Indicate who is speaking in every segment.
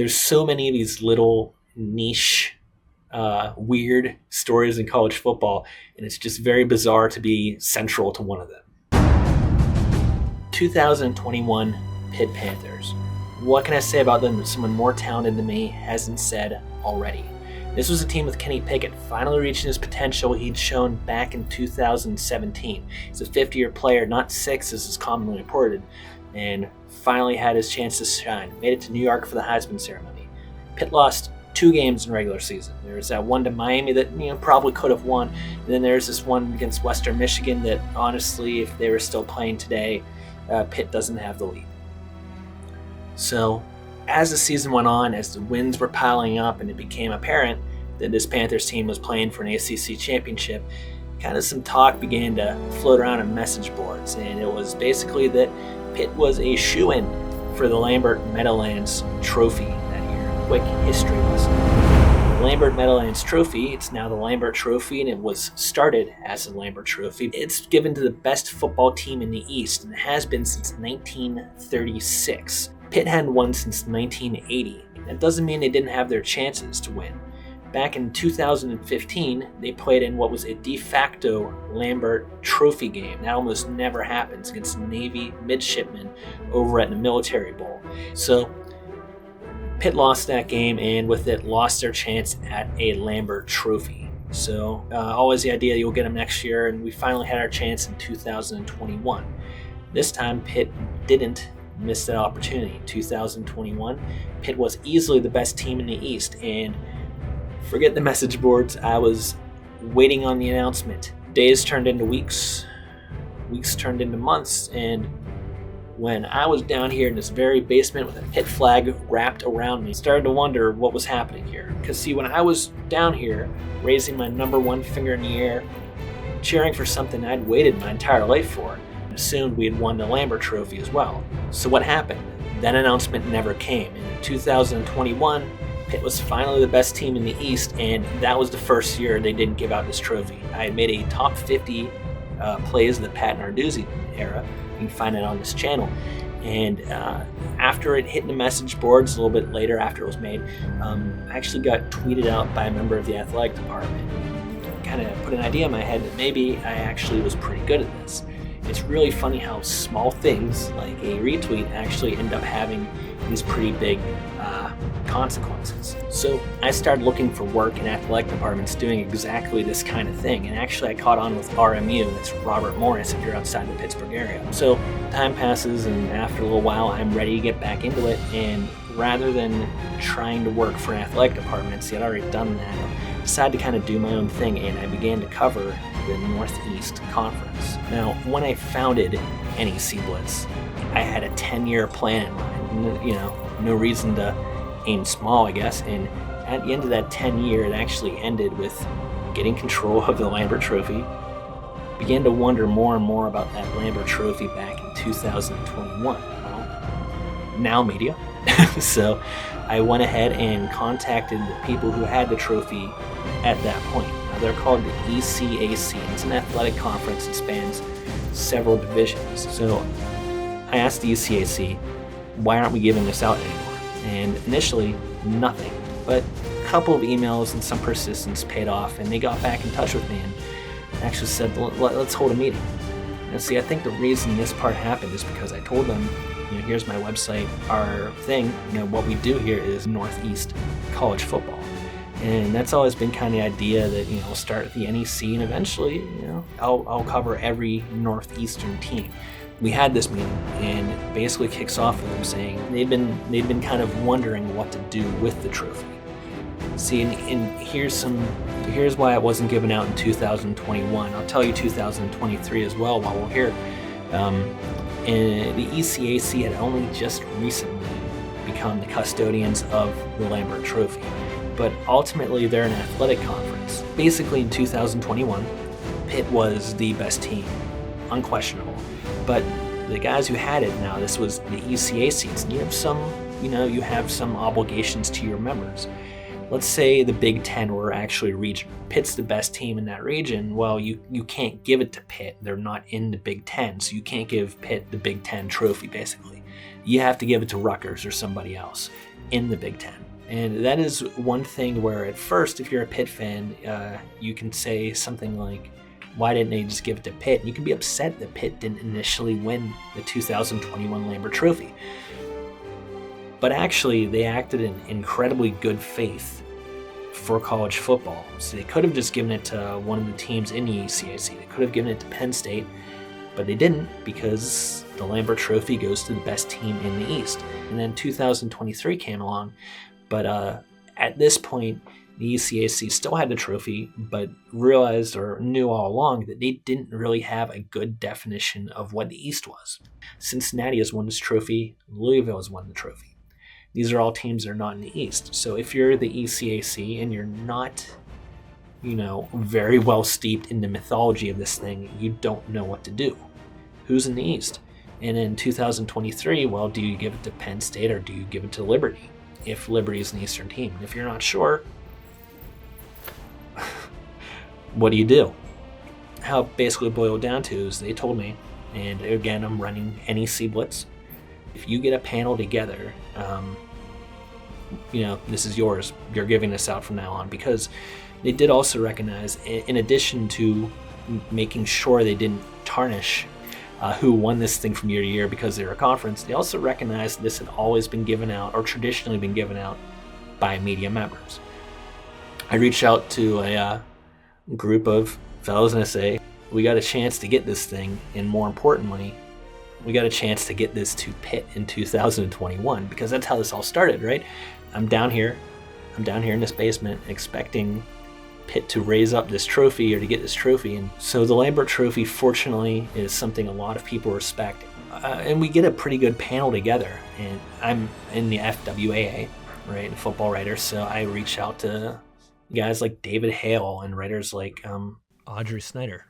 Speaker 1: there's so many of these little niche, weird stories in college football, and it's just very bizarre to be central to one of them. 2021 Pitt Panthers. What can I say about them that someone more talented than me hasn't said already? This was a team with Kenny Pickett finally reaching his potential he'd shown back in 2017. He's a 50-year player, not 6 as is commonly reported, and finally had his chance to shine. Made it to New York for the Heisman ceremony. Pitt lost 2 games in regular season. There's that one to Miami that probably could have won, and then there's this one against Western Michigan that honestly, if they were still playing today, Pitt doesn't have the lead. So, as the season went on, as the wins were piling up and it became apparent that this Panthers team was playing for an ACC championship, kind of some talk began to float around on message boards, and it was basically that Pitt was a shoo-in for the Lambert Trophy that year. Quick history lesson. The Lambert Trophy, it's now the Lambert Trophy, and it was started as the Lambert Trophy. It's given to the best football team in the East, and has been since 1936. Pitt hadn't won since 1980. That doesn't mean they didn't have their chances to win. Back in 2015, they played in what was a de facto Lambert Trophy game. That almost never happens against Navy midshipmen over at the Military Bowl. So Pitt lost that game, and with it lost their chance at a Lambert Trophy. So always the idea you'll get them next year, and we finally had our chance in 2021. This time Pitt didn't miss that opportunity. 2021, Pitt was easily the best team in the East, and forget the message boards, I was waiting on the announcement. Days turned into weeks, weeks turned into months, and when I was down here in this very basement with a Pitt flag wrapped around me, I started to wonder what was happening here. Because see, when I was down here, raising my number 1 finger in the air, cheering for something I'd waited my entire life for, assumed we had won the Lambert Trophy as well. So what happened? That announcement never came. In 2021, Pitt was finally the best team in the East, and that was the first year they didn't give out this trophy. I had made a top 50 plays of the Pat Narduzzi era. You can find it on this channel. And after it hit the message boards a little bit later after it was made, I actually got tweeted out by a member of the athletic department. Kind of put an idea in my head that maybe I actually was pretty good at this. It's really funny how small things like a retweet actually end up having these pretty big consequences. So I started looking for work in athletic departments doing exactly this kind of thing, and actually I caught on with RMU, that's Robert Morris if you're outside the Pittsburgh area. So time passes, and after a little while I'm ready to get back into it, and rather than trying to work for an athletic department, see I'd already done that, I decided to kind of do my own thing, and I began to cover the Northeast Conference. Now, when I founded NEC Blitz, I had a 10-year plan in mind. No reason to aim small, I guess. And at the end of that 10-year, it actually ended with getting control of the Lambert Trophy. Began to wonder more and more about that Lambert Trophy back in 2021. Well, now media. So I went ahead and contacted the people who had the trophy at that point. Now, they're called the ECAC. It's an athletic conference that spans several divisions. So I asked the ECAC, why aren't we giving this out anymore? And initially, nothing. But a couple of emails and some persistence paid off, and they got back in touch with me and actually said, let's hold a meeting. And see, I think the reason this part happened is because I told them, here's my website, our thing, what we do here is Northeast college football. And that's always been kind of the idea that, we'll start at the NEC, and eventually, I'll cover every Northeastern team. We had this meeting, and it basically kicks off with them saying they'd been kind of wondering what to do with the trophy. See, and here's why it wasn't given out in 2021. I'll tell you 2023 as well while we're here. And the ECAC had only just recently become the custodians of the Lambert Trophy, but ultimately they're an athletic conference. Basically in 2021, Pitt was the best team, unquestionable. But the guys who had it now, this was the ECAC, and you have some obligations to your members. Let's say the Big Ten were actually regional. Pitt's the best team in that region. Well, you can't give it to Pitt. They're not in the Big Ten, so you can't give Pitt the Big Ten trophy, basically. You have to give it to Rutgers or somebody else. in the Big Ten. And that is one thing where at first, if you're a Pitt fan, you can say something like, why didn't they just give it to Pitt? And you can be upset that Pitt didn't initially win the 2021 Lambert Trophy. But actually, they acted in incredibly good faith for college football. So they could have just given it to one of the teams in the ECAC. They could have given it to Penn State, but they didn't, because the Lambert Trophy goes to the best team in the East. And then 2023 came along, but at this point, the ECAC still had the trophy, but realized or knew all along that they didn't really have a good definition of what the East was. Cincinnati has won this trophy, Louisville has won the trophy. These are all teams that are not in the East. So if you're the ECAC and you're not, very well steeped in the mythology of this thing, you don't know what to do. Who's in the East? And in 2023, well, do you give it to Penn State or do you give it to Liberty? If Liberty is an Eastern team. And if you're not sure, what do you do? How it basically boiled down to is they told me, and again, I'm running NEC Blitz. If you get a panel together, this is yours. You're giving this out from now on, because they did also recognize, in addition to making sure they didn't tarnish who won this thing from year to year because they were a conference, they also recognized this had always been given out, or traditionally been given out, by media members. I reached out to a group of fellows and I say, we got a chance to get this thing, and more importantly, we got a chance to get this to Pitt in 2021, because that's how this all started, right? I'm down here in this basement expecting Pitt to raise up this trophy or to get this trophy. And so the Lambert Trophy, fortunately, is something a lot of people respect. And we get a pretty good panel together. And I'm in the FWAA, right, the football writer. So I reach out to guys like David Hale and writers like Audrey Snyder.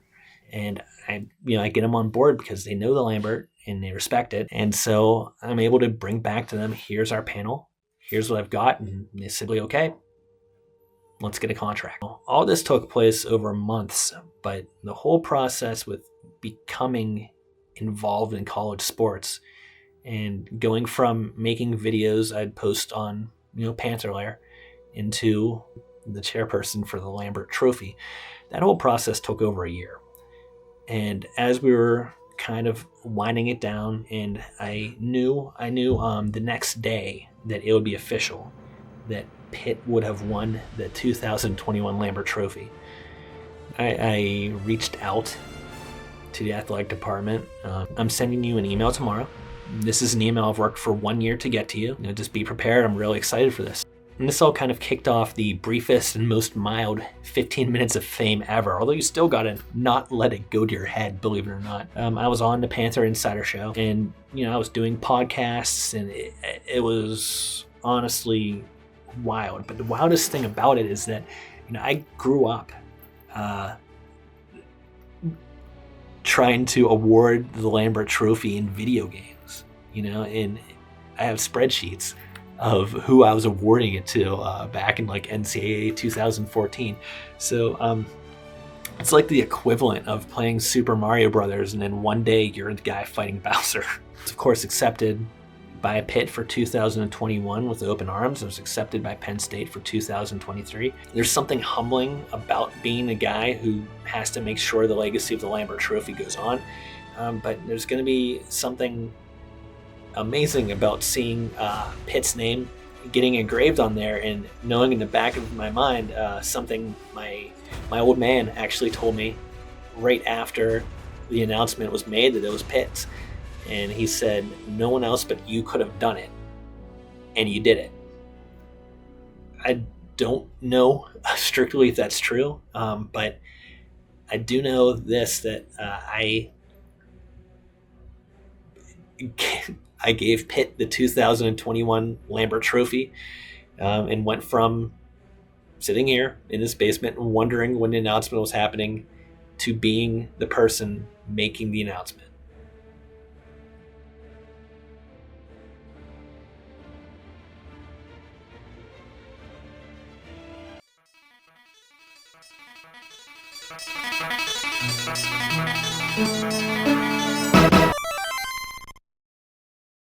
Speaker 1: And I get them on board because they know the Lambert and they respect it. And so I'm able to bring back to them, here's our panel, here's what I've got. And they said, okay, let's get a contract. All this took place over months, but the whole process with becoming involved in college sports and going from making videos I'd post on, Panther Lair, into the chairperson for the Lambert Trophy, that whole process took over a year. And as we were kind of winding it down, and I knew the next day that it would be official, that Pitt would have won the 2021 Lambert Trophy, I reached out to the athletic department. I'm sending you an email tomorrow. This is an email I've worked for 1 year to get to you. Just be prepared. I'm really excited for this. And this all kind of kicked off the briefest and most mild 15 minutes of fame ever, although you still gotta not let it go to your head, believe it or not. I was on the Panther Insider Show, and I was doing podcasts, and it was honestly wild. But the wildest thing about it is that I grew up trying to award the Lambert Trophy in video games, and I have spreadsheets of who I was awarding it to back in like NCAA 2014. So it's like the equivalent of playing Super Mario Brothers, and then one day you're the guy fighting Bowser. It's of course accepted by Pitt for 2021 with open arms. It was accepted by Penn State for 2023. There's something humbling about being a guy who has to make sure the legacy of the Lambert Trophy goes on. But there's going to be something amazing about seeing Pitt's name getting engraved on there, and knowing in the back of my mind something my old man actually told me right after the announcement was made that it was Pitt's. And he said, no one else but you could have done it, and you did it. I don't know strictly if that's true, but I do know this, that I gave Pitt the 2021 Lambert Trophy, and went from sitting here in this basement wondering when the announcement was happening to being the person making the announcement.